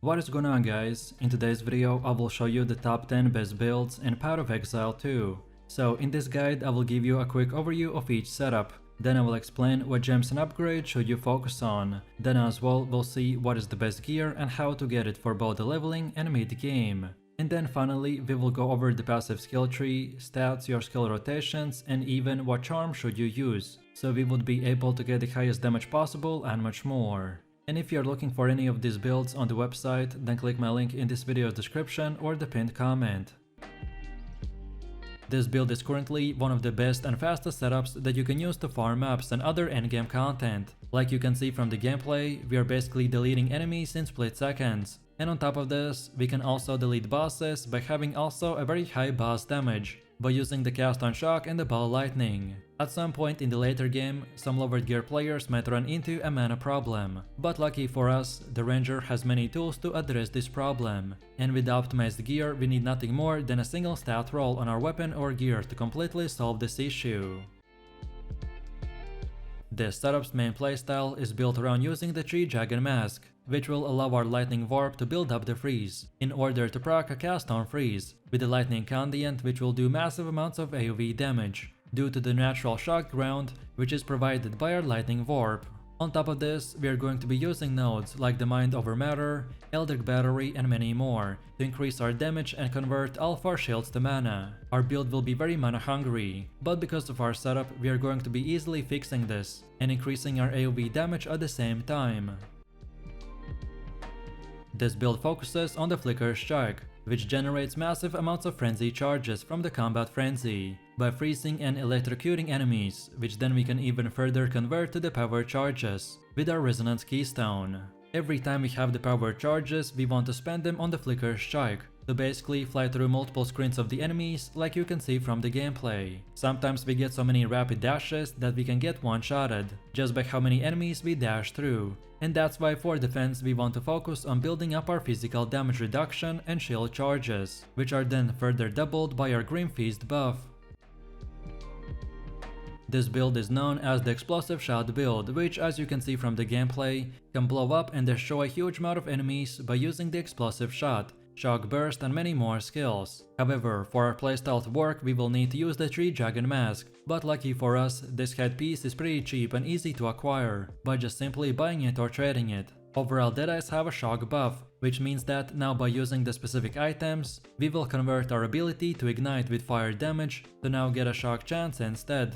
What is going on, guys? In today's video I will show you the top 10 best builds in Path of Exile 2. So in this guide I will give you a quick overview of each setup, then I will explain what gems and upgrades should you focus on, then as well we'll see what is the best gear and how to get it for both the leveling and mid game. And then finally we will go over the passive skill tree, stats, your skill rotations, and even what charm should you use, so we would be able to get the highest damage possible and much more. And if you're looking for any of these builds on the website, then click my link in this video's description or the pinned comment. This build is currently one of the best and fastest setups that you can use to farm maps and other endgame content. Like you can see from the gameplay, we are basically deleting enemies in split seconds. And on top of this, we can also delete bosses by having also a very high boss damage, by using the cast on shock and the ball lightning. At some point in the later game, some lower gear players might run into a mana problem, but lucky for us, the ranger has many tools to address this problem. And with the optimized gear, we need nothing more than a single stat roll on our weapon or gear to completely solve this issue. This setup's main playstyle is built around using the 3 Dragon Mask, which will allow our lightning warp to build up the freeze, in order to proc a cast on freeze, with the lightning conduit which will do massive amounts of AoE damage, due to the natural shock ground which is provided by our lightning warp. On top of this, we are going to be using nodes like the Mind Over Matter, Eldritch Battery, and many more to increase our damage and convert all of our shields to mana. Our build will be very mana hungry, but because of our setup we are going to be easily fixing this and increasing our AoE damage at the same time. This build focuses on the Flicker Strike, which generates massive amounts of frenzy charges from the combat frenzy, by freezing and electrocuting enemies, which then we can even further convert to the power charges with our Resonance Keystone. Every time we have the power charges, we want to spend them on the Flicker Strike, to basically fly through multiple screens of the enemies like you can see from the gameplay. Sometimes we get so many rapid dashes that we can get one-shotted, just by how many enemies we dash through. And that's why for defense we want to focus on building up our physical damage reduction and shield charges, which are then further doubled by our Grim Feast buff. This build is known as the Explosive Shot build, which, as you can see from the gameplay, can blow up and destroy a huge amount of enemies by using the Explosive Shot, Shock Burst, and many more skills. However, for our playstyle to work we will need to use the 3 Dragon Mask, but lucky for us, this headpiece is pretty cheap and easy to acquire, by just simply buying it or trading it. Overall, Deadeyes have a shock buff, which means that now by using the specific items, we will convert our ability to ignite with fire damage to now get a shock chance instead.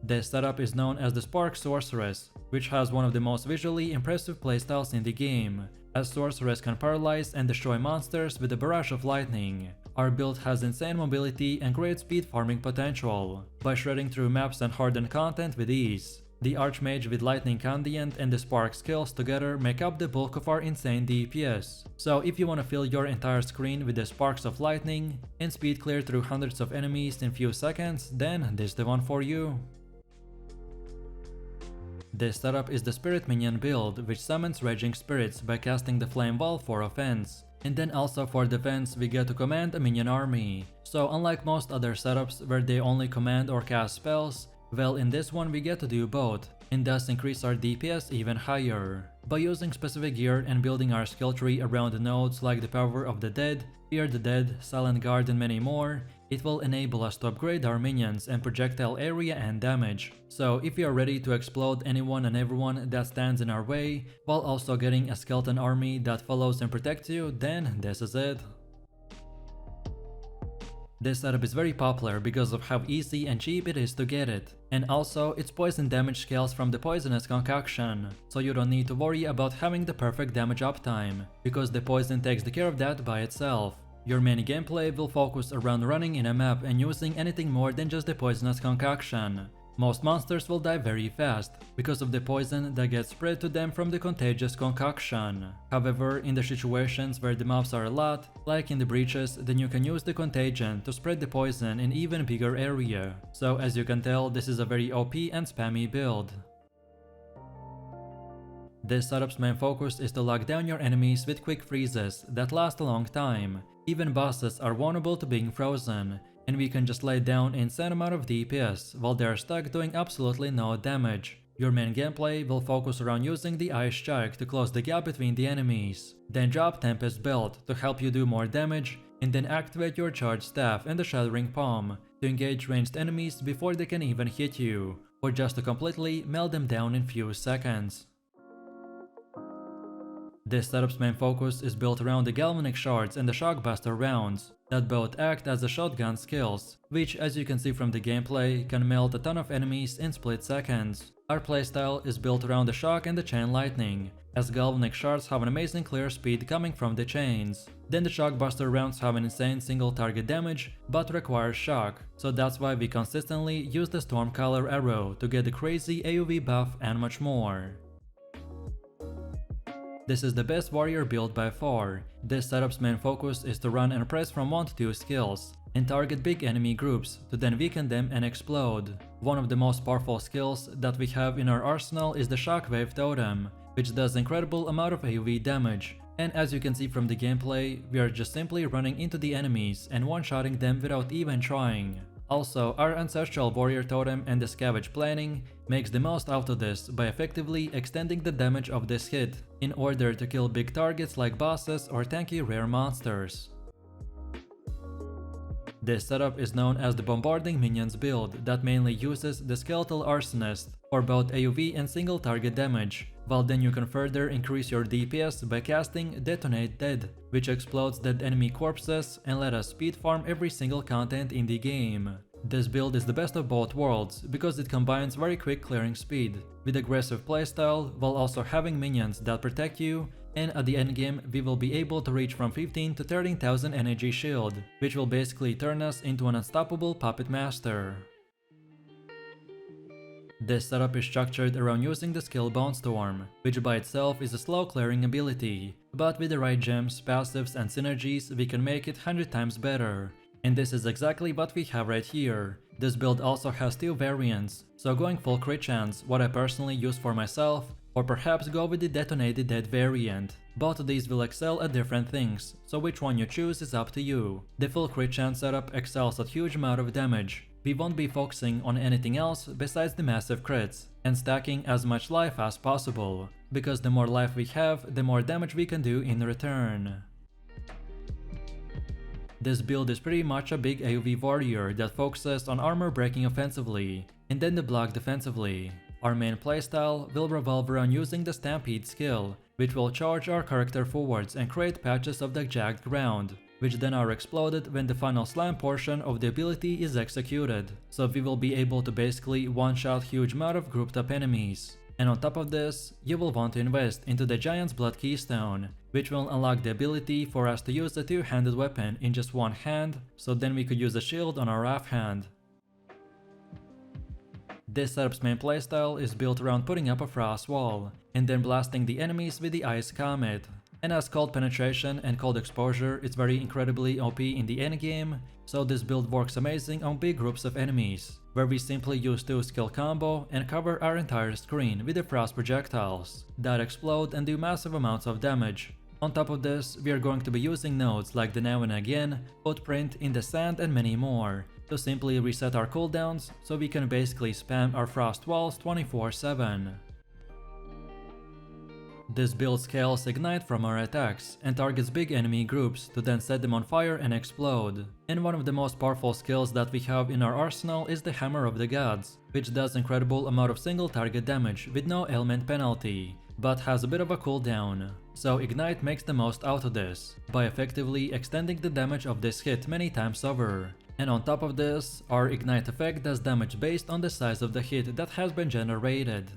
This setup is known as the Sorceress, which has one of the most visually impressive playstyles in the game, as Sorceress can paralyze and destroy monsters with a barrage of lightning. Our build has insane mobility and great speed farming potential, by shredding through maps and hardened content with ease. The Archmage with Lightning Conduit and the Spark skills together make up the bulk of our insane DPS. So if you want to fill your entire screen with the sparks of lightning and speed clear through hundreds of enemies in few seconds, then this is the one for you. This setup is the Spirit Minion build, which summons Raging Spirits by casting the Flame Wall for offense. And then also for defense we get to command a minion army. So unlike most other setups where they only command or cast spells, well, in this one we get to do both, and thus increase our DPS even higher. By using specific gear and building our skill tree around the nodes like the Power of the Dead, Fear the Dead, Silent Guard, and many more, it will enable us to upgrade our minions and projectile area and damage. So if you are ready to explode anyone and everyone that stands in our way, while also getting a skeleton army that follows and protects you, then this is it. This setup is very popular because of how easy and cheap it is to get it, and also its poison damage scales from the poisonous concoction, so you don't need to worry about having the perfect damage uptime, because the poison takes care of that by itself. Your main gameplay will focus around running in a map and using anything more than just the poisonous concoction. Most monsters will die very fast, because of the poison that gets spread to them from the contagious concoction. However, in the situations where the mobs are a lot, like in the breaches, then you can use the contagion to spread the poison in even bigger area. So as you can tell, this is a very OP and spammy build. This setup's main focus is to lock down your enemies with quick freezes that last a long time. Even bosses are vulnerable to being frozen, and we can just lay down an insane amount of DPS while they are stuck doing absolutely no damage. Your main gameplay will focus around using the Ice Strike to close the gap between the enemies, then drop Tempest Belt to help you do more damage, and then activate your Charged Staff and the Shattering Palm to engage ranged enemies before they can even hit you, or just to completely melt them down in few seconds. This setup's main focus is built around the galvanic shards and the shockbuster rounds that both act as the shotgun skills, which, as you can see from the gameplay, can melt a ton of enemies in split seconds. Our playstyle is built around the shock and the chain lightning, as galvanic shards have an amazing clear speed coming from the chains. Then the shockbuster rounds have an insane single target damage, but require shock, so that's why we consistently use the storm color arrow to get the crazy AoE buff and much more. This is the best warrior build by far. This setup's main focus is to run and press from 1 to 2 skills, and target big enemy groups to then weaken them and explode. One of the most powerful skills that we have in our arsenal is the Shockwave Totem, which does incredible amount of AoE damage. And as you can see from the gameplay, we are just simply running into the enemies and one-shotting them without even trying. Also, our Ancestral Warrior Totem and the Scavenge Planning makes the most out of this by effectively extending the damage of this hit in order to kill big targets like bosses or tanky rare monsters. This setup is known as the Bombarding Minions build that mainly uses the Skeletal Arsonist for both AoE and single target damage, while then you can further increase your DPS by casting Detonate Dead, which explodes dead enemy corpses and let us speed farm every single content in the game. This build is the best of both worlds because it combines very quick clearing speed with aggressive playstyle while also having minions that protect you, and at the endgame we will be able to reach from 15 to 13,000 energy shield, which will basically turn us into an unstoppable puppet master. This setup is structured around using the skill Bonestorm, which by itself is a slow clearing ability, but with the right gems, passives and synergies we can make it 100 times better. And this is exactly what we have right here. This build also has 2 variants, so going full crit chance, what I personally use for myself, or perhaps go with the Detonated Dead variant. Both of these will excel at different things, so which one you choose is up to you. The full crit chance setup excels at huge amount of damage. We won't be focusing on anything else besides the massive crits, and stacking as much life as possible, because the more life we have, the more damage we can do in return. This build is pretty much a big AoE warrior that focuses on armor breaking offensively, and then the block defensively. Our main playstyle will revolve around using the Stampede skill, which will charge our character forwards and create patches of the jagged ground, which then are exploded when the final slam portion of the ability is executed, so we will be able to basically one-shot huge amount of grouped up enemies. And on top of this, you will want to invest into the Giant's Blood Keystone, which will unlock the ability for us to use a two-handed weapon in just one hand, so then we could use a shield on our offhand. This setup's main playstyle is built around putting up a frost wall, and then blasting the enemies with the Ice Comet. And as cold penetration and cold exposure is very incredibly OP in the endgame, so this build works amazing on big groups of enemies, where we simply use 2 skill combo and cover our entire screen with the frost projectiles that explode and do massive amounts of damage. On top of this, we are going to be using nodes like the Now and Again, Footprint in the Sand and many more, to simply reset our cooldowns so we can basically spam our frost walls 24/7. This build scales Ignite from our attacks and targets big enemy groups to then set them on fire and explode. And one of the most powerful skills that we have in our arsenal is the Hammer of the Gods, which does incredible amount of single target damage with no ailment penalty, but has a bit of a cooldown. So Ignite makes the most out of this, by effectively extending the damage of this hit many times over. And on top of this, our Ignite effect does damage based on the size of the hit that has been generated.